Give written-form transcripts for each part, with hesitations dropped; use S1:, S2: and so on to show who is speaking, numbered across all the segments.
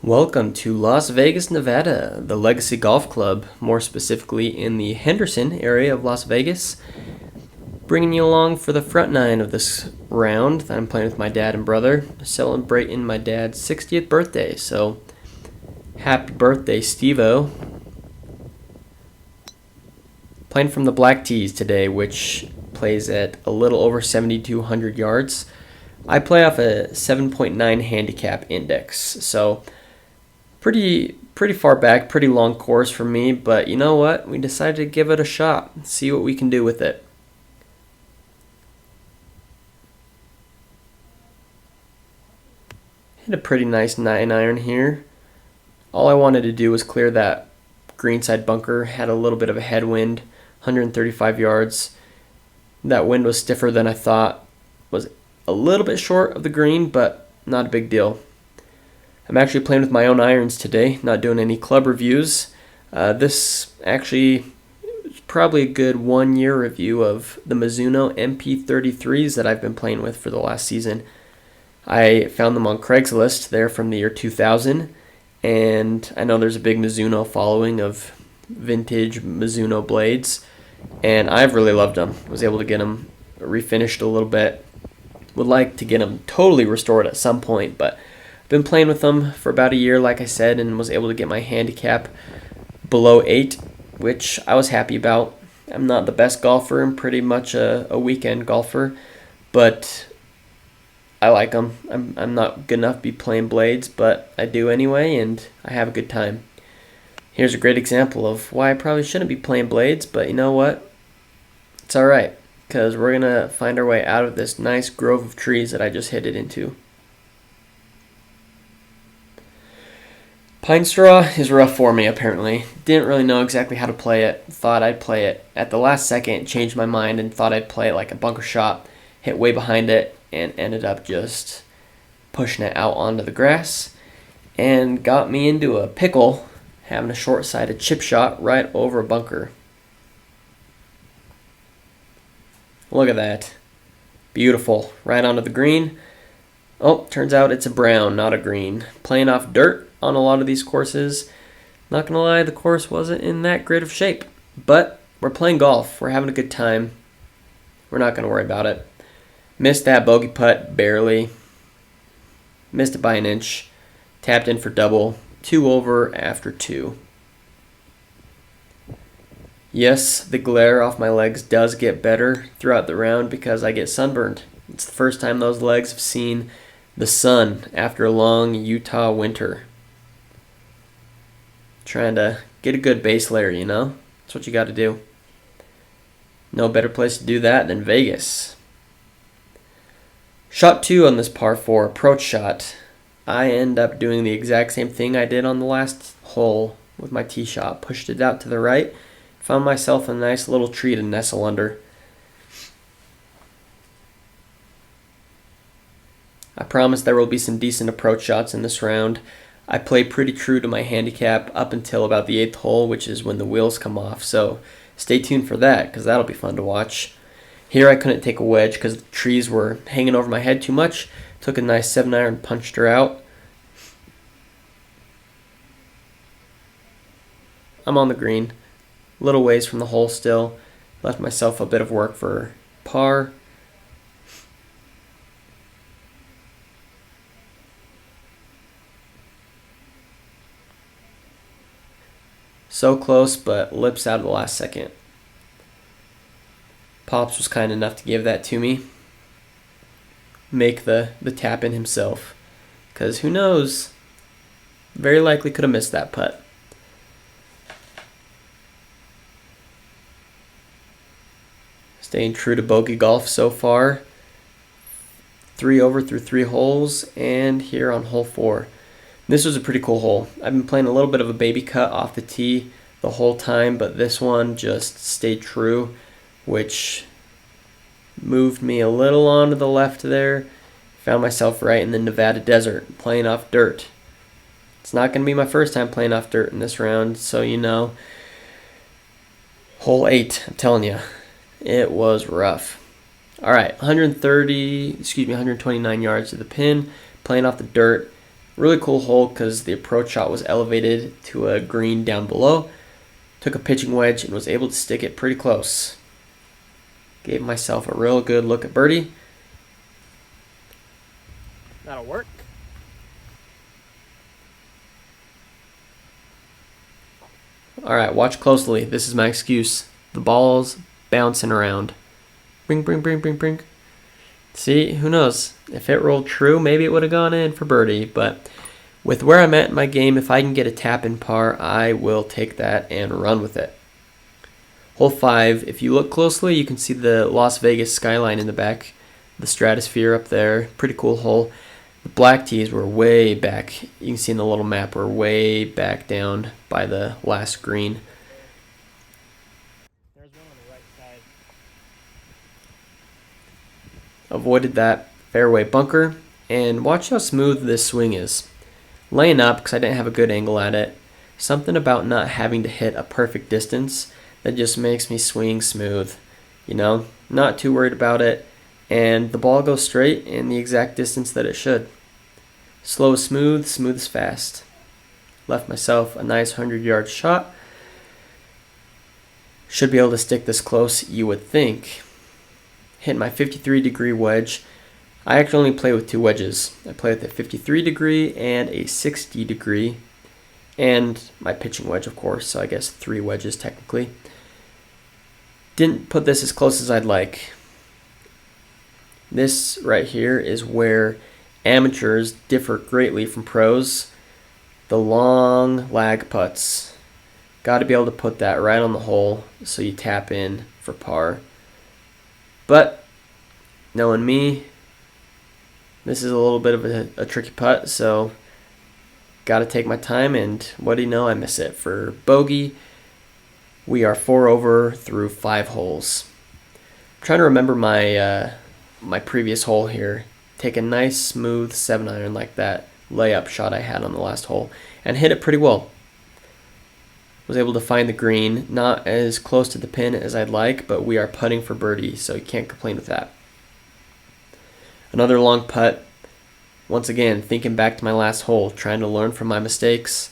S1: Welcome to Las Vegas, Nevada, the Legacy Golf Club, more specifically in the Henderson area of Las Vegas. Bringing you along for the front nine of this round that I'm playing with my dad and brother, celebrating my dad's 60th birthday. So, happy birthday, Steve-O. Playing from the Black Tees today, which plays at a little over 7,200 yards. I play off a 7.9 handicap index, so pretty far back, pretty long course for me, but you know what? We decided to give it a shot, see what we can do with it. Hit a pretty nice 9-iron here. All I wanted to do was clear that greenside bunker. Had a little bit of a headwind, 135 yards. That wind was stiffer than I thought. Was a little bit short of the green, but not a big deal. I'm actually playing with my own irons today, not doing any club reviews. This actually is probably a good 1 year review of the Mizuno MP33s that I've been playing with for the last season. I found them on Craigslist. They're from the year 2000, and I know there's a big Mizuno following of vintage Mizuno blades, and I've really loved them. Was able to get them refinished a little bit. Would like to get them totally restored at some point, but been playing with them for about a year, like I said, and was able to get my handicap below 8, which I was happy about. I'm not the best golfer. I'm pretty much a weekend golfer, but I like them. I'm not good enough to be playing blades, but I do anyway, and I have a good time. Here's a great example of why I probably shouldn't be playing blades, but you know what? It's alright, because we're going to find our way out of this nice grove of trees that I just hit it into. Pine straw is rough for me, apparently. Didn't really know exactly how to play it. Thought I'd play it at the last second, changed my mind, and thought I'd play it like a bunker shot. Hit way behind it, and ended up just pushing it out onto the grass. And got me into a pickle, having a short-sided chip shot right over a bunker. Look at that. Beautiful. Right onto the green. Oh, turns out it's a brown, not a green. Playing off dirt on a lot of these courses. Not gonna lie, the course wasn't in that great of shape. But we're playing golf. We're having a good time. We're not gonna worry about it. Missed that bogey putt barely. Missed it by an inch. Tapped in for double. 2 over after 2. Yes, the glare off my legs does get better throughout the round because I get sunburned. It's the first time those legs have seen the sun after a long Utah winter. Trying to get a good base layer, you know? That's what you got to do. No better place to do that than Vegas. Shot 2 on this par 4 approach shot. I end up doing the exact same thing I did on the last hole with my tee shot. Pushed it out to the right. Found myself a nice little tree to nestle under. I promise there will be some decent approach shots in this round. I play pretty true to my handicap up until about the 8th hole, which is when the wheels come off. So stay tuned for that because that'll be fun to watch. Here I couldn't take a wedge because the trees were hanging over my head too much. Took a nice 7-iron, punched her out. I'm on the green. Little ways from the hole still. Left myself a bit of work for par. So close, but lips out at the last second. Pops was kind enough to give that to me. Make the tap in himself. Because who knows? Very likely could have missed that putt. Staying true to bogey golf so far. 3 over through 3 holes, and here on hole 4. This was a pretty cool hole. I've been playing a little bit of a baby cut off the tee the whole time, but this one just stayed true, which moved me a little onto the left there. Found myself right in the Nevada desert, playing off dirt. It's not going to be my first time playing off dirt in this round, so you know. Hole 8, I'm telling you, it was rough. All right, 129 yards to the pin, playing off the dirt. Really cool hole because the approach shot was elevated to a green down below. Took a pitching wedge and was able to stick it pretty close. Gave myself a real good look at birdie.
S2: That'll work.
S1: Alright, watch closely. This is my excuse. The ball's bouncing around. Bring, bring, bring, bring, bring. See, who knows? If it rolled true, maybe it would have gone in for birdie. But with where I'm at in my game, if I can get a tap in par, I will take that and run with it. Hole 5, if you look closely, you can see the Las Vegas skyline in the back. The stratosphere up there. Pretty cool hole. The black tees were way back. You can see in the little map, we're way back down by the last green.
S2: There's one on the right side.
S1: Avoided that fairway bunker, and watch how smooth this swing is. Laying up because I didn't have a good angle at it. Something about not having to hit a perfect distance that just makes me swing smooth. You know, not too worried about it, and the ball goes straight in the exact distance that it should. Slow is smooth, smooth is fast. Left myself a nice 100-yard shot. Should be able to stick this close, you would think. Hit my 53-degree wedge. I actually only play with 2 wedges. I play with a 53-degree and a 60-degree, and my pitching wedge, of course, so I guess 3 wedges technically. Didn't put this as close as I'd like. This right here is where amateurs differ greatly from pros. The long lag putts. Got to be able to put that right on the hole so you tap in for par. But knowing me, this is a little bit of a tricky putt, so got to take my time, and what do you know, I miss it for bogey. We are 4 over through 5 holes. I'm trying to remember my previous hole here. Take a nice smooth 7-iron like that layup shot I had on the last hole and hit it pretty well. Was able to find the green, not as close to the pin as I'd like, but we are putting for birdie, so you can't complain with that. Another long putt. Once again, thinking back to my last hole, trying to learn from my mistakes.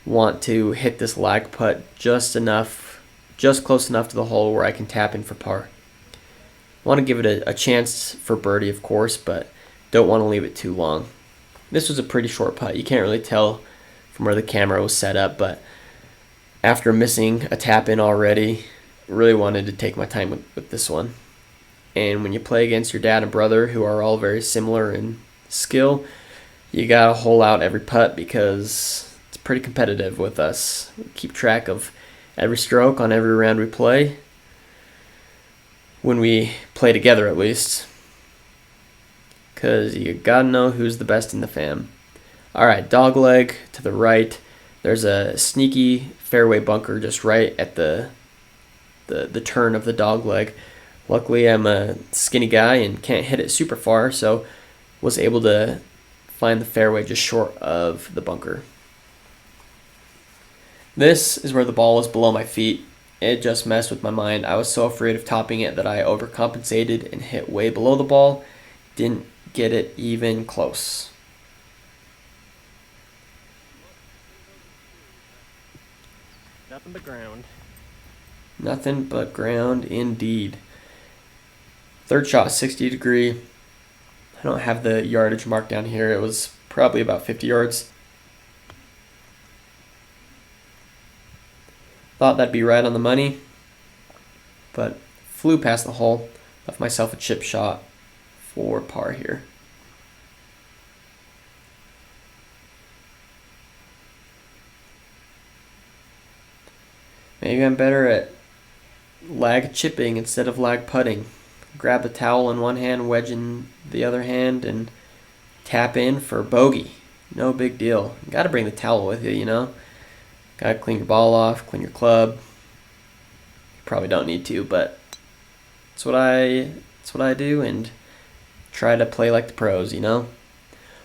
S1: Want to hit this lag putt just enough, just close enough to the hole where I can tap in for par. Want to give it a chance for birdie, of course, but don't want to leave it too long. This was a pretty short putt. You can't really tell from where the camera was set up, but after missing a tap in already, really wanted to take my time with this one. And when you play against your dad and brother, who are all very similar in skill, you gotta hole out every putt because it's pretty competitive with us. We keep track of every stroke on every round we play. When we play together, at least. Because you gotta know who's the best in the fam. Alright, dog leg to the right. There's a sneaky fairway bunker just right at the turn of the dog leg. Luckily, I'm a skinny guy and can't hit it super far, so was able to find the fairway just short of the bunker. This is where the ball was below my feet. It just messed with my mind. I was so afraid of topping it that I overcompensated and hit way below the ball. Didn't get it even close.
S2: Nothing but ground.
S1: Nothing but ground indeed. Third shot, 60 degree. I don't have the yardage marked down here. It was probably about 50 yards. Thought that'd be right on the money, but flew past the hole. Left myself a chip shot for par here. Maybe I'm better at lag chipping instead of lag putting. Grab the towel in one hand, wedge in the other hand, and tap in for bogey. No big deal. You gotta bring the towel with you, you know? Gotta clean your ball off, clean your club. You probably don't need to, but that's what I do, and try to play like the pros, you know?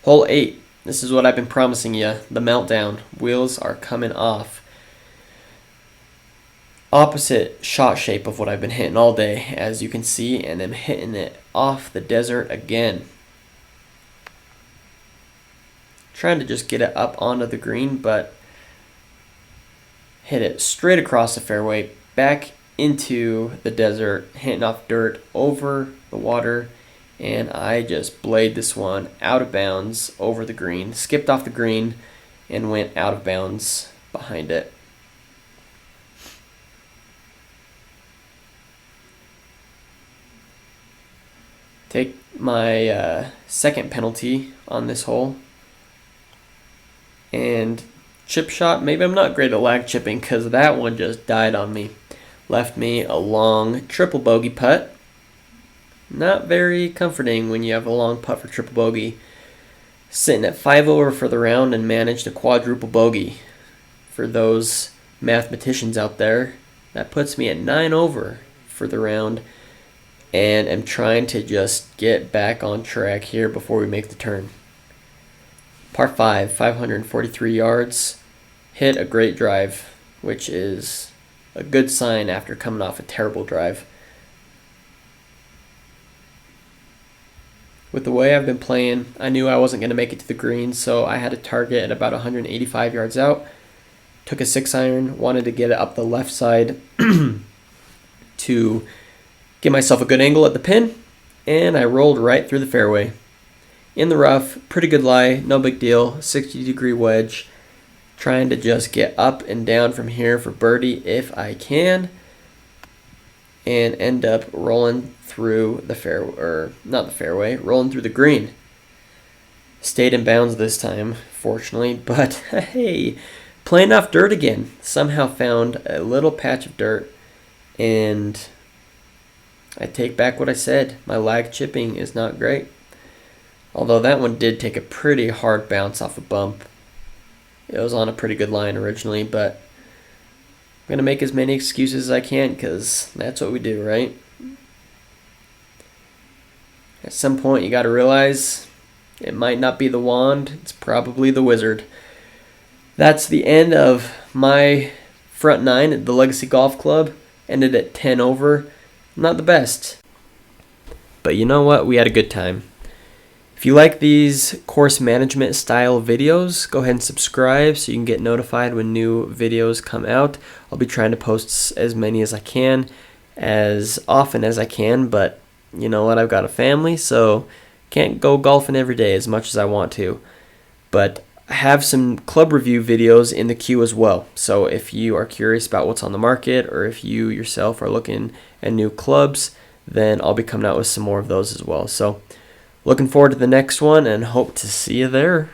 S1: Hole 8. This is what I've been promising you. The meltdown. Wheels are coming off. Opposite shot shape of what I've been hitting all day, as you can see, and I'm hitting it off the desert again. trying to just get it up onto the green, but hit it straight across the fairway, back into the desert, hitting off dirt over the water, and I just bladed this one out of bounds over the green, skipped off the green, and went out of bounds behind it. Take my second penalty on this hole, and chip shot. Maybe I'm not great at lag chipping because that one just died on me. Left me a long triple bogey putt. Not very comforting when you have a long putt for triple bogey. Sitting at 5 over for the round and managed a quadruple bogey. For those mathematicians out there, that puts me at 9 over for the round, and I'm trying to just get back on track here before we make the turn. Par 5, 543 yards, hit a great drive, which is a good sign after coming off a terrible drive. With the way I've been playing, I knew I wasn't going to make it to the green, so I had a target at about 185 yards out. Took a 6-iron, wanted to get it up the left side to give myself a good angle at the pin, and I rolled right through the fairway. In the rough, pretty good lie, no big deal, 60-degree wedge. Trying to just get up and down from here for birdie if I can, and end up rolling through the fairway, or not the fairway, rolling through the green. Stayed in bounds this time, fortunately, but hey, playing off dirt again. Somehow found a little patch of dirt, and I take back what I said. My lag chipping is not great. Although that one did take a pretty hard bounce off a bump. It was on a pretty good line originally, but I'm going to make as many excuses as I can because that's what we do, right? At some point, you got to realize it might not be the wand, it's probably the wizard. That's the end of my front 9 at the Legacy Golf Club. Ended at 10 over. Not the best. But you know what? We had a good time. If you like these course management style videos, go ahead and subscribe so you can get notified when new videos come out. I'll be trying to post as many as I can, as often as I can, but you know what? I've got a family, so can't go golfing every day as much as I want to. But I have some club review videos in the queue as well. So if you are curious about what's on the market, or if you yourself are looking at new clubs, then I'll be coming out with some more of those as well. So looking forward to the next one and hope to see you there.